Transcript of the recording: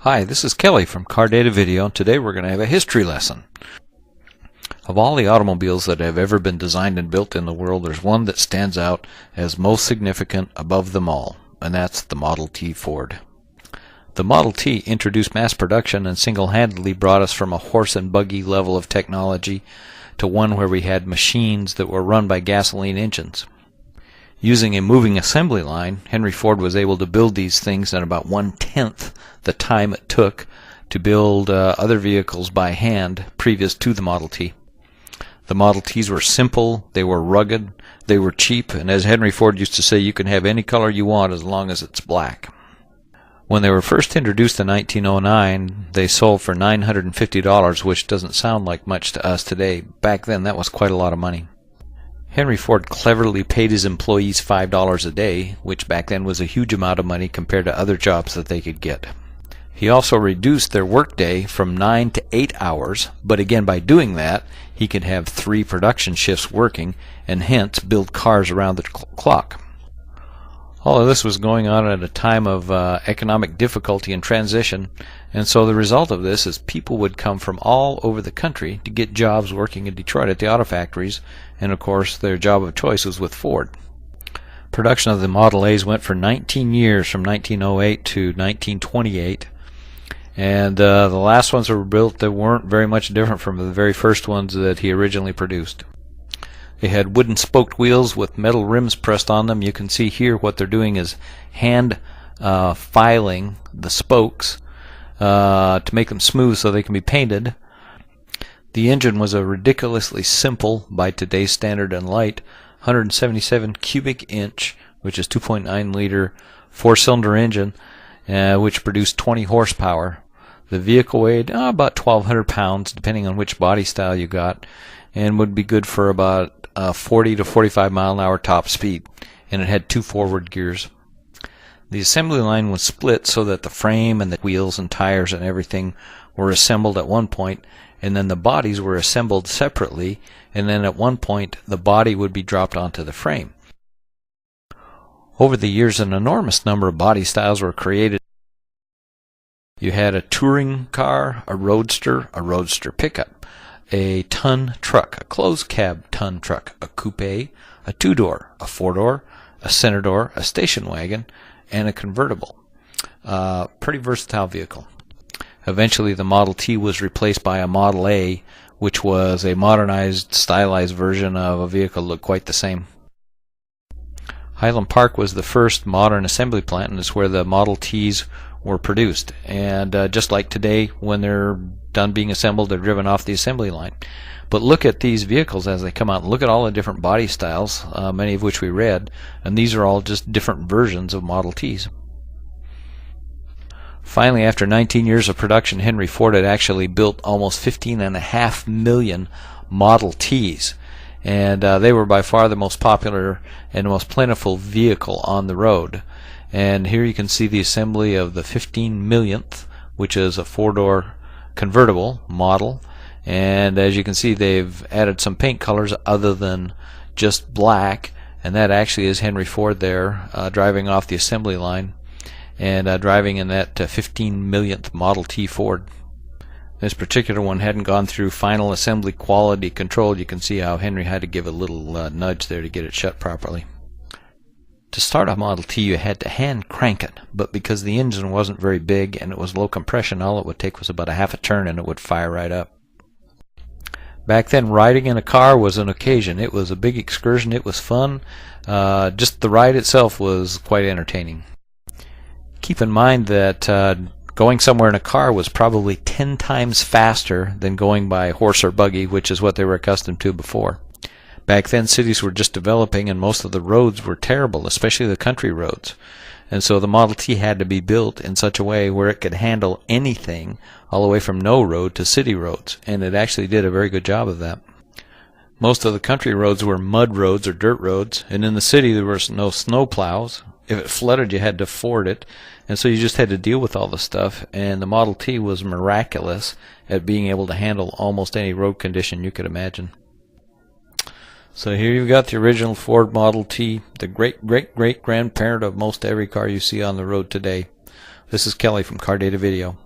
Hi, this is Kelly from Car Data Video. Today we're going to have a history lesson. Of all the automobiles that have ever been designed and built in the world, there's one that stands out as most significant above them all, and that's the Model T Ford. The Model T introduced mass production and single-handedly brought us from a horse and buggy level of technology to one where we had machines that were run by gasoline engines. Using a moving assembly line, Henry Ford was able to build these things in about 1/10 the time it took to build other vehicles by hand previous to the Model T. The Model Ts were simple, they were rugged, they were cheap, and as Henry Ford used to say, you can have any color you want as long as it's black. When they were first introduced in 1909, they sold for $950, which doesn't sound like much to us today. Back then, that was quite a lot of money. Henry Ford cleverly paid his employees $5 a day, which back then was a huge amount of money compared to other jobs that they could get. He also reduced their workday from 9 to 8 hours, but again by doing that, he could have 3 production shifts working and hence build cars around the clock. All of this was going on at a time of economic difficulty and transition, and so the result of this is people would come from all over the country to get jobs working in Detroit at the auto factories, and of course their job of choice was with Ford. Production of the Model A's went for 19 years, from 1908 to 1928, and the last ones that were built that weren't very much different from the very first ones that he originally produced. They had wooden spoked wheels with metal rims pressed on them. You can see here what they're doing is hand filing the spokes to make them smooth so they can be painted. The engine was a ridiculously simple, by today's standard and light, 177 cubic inch, which is 2.9 liter, 4-cylinder engine, which produced 20 horsepower. The vehicle weighed about 1,200 pounds, depending on which body style you got, and would be good for about 40 to 45 mile an hour top speed, and it had 2 forward gears. The assembly line was split so that the frame and the wheels and tires and everything were assembled at one point, and then the bodies were assembled separately, and then at one point the body would be dropped onto the frame. Over the years, an enormous number of body styles were created. You had a touring car, a roadster pickup, a ton truck, a closed cab ton truck, a coupe, a 2-door, a 4-door, a center door, a station wagon, and a convertible. Pretty versatile vehicle. Eventually the Model T was replaced by a Model A, which was a modernized, stylized version of a vehicle that looked quite the same. Highland Park was the first modern assembly plant, and is where the Model Ts were produced. And just like today, when they're done being assembled, they're driven off the assembly line. But look at these vehicles as they come out. Look at all the different body styles, many of which we read, and these are all just different versions of Model Ts. Finally, after 19 years of production, Henry Ford had actually built almost 15.5 million Model Ts, and they were by far the most popular and most plentiful vehicle on the road. And here you can see the assembly of the 15 millionth, which is a 4-door convertible model, and as you can see, they've added some paint colors other than just black, and that actually is Henry Ford there driving off the assembly line and driving in that 15 millionth Model T Ford. This particular one hadn't gone through final assembly quality control. You can see how Henry had to give a little nudge there to get it shut properly. To start a Model T, you had to hand crank it, but because the engine wasn't very big and it was low compression, all it would take was about a half a turn and it would fire right up. Back then, riding in a car was an occasion. It was a big excursion. It was fun. Just the ride itself was quite entertaining. Keep in mind that going somewhere in a car was probably 10 times faster than going by horse or buggy, which is what they were accustomed to before. Back then, cities were just developing, and most of the roads were terrible, especially the country roads. And so the Model T had to be built in such a way where it could handle anything, all the way from no road to city roads, and it actually did a very good job of that. Most of the country roads were mud roads or dirt roads, and in the city there were no snow plows. If it flooded, you had to ford it, and so you just had to deal with all the stuff, and the Model T was miraculous at being able to handle almost any road condition you could imagine. So here you've got the original Ford Model T, the great-great-great-grandparent of most every car you see on the road today. This is Kelly from Car Data Video.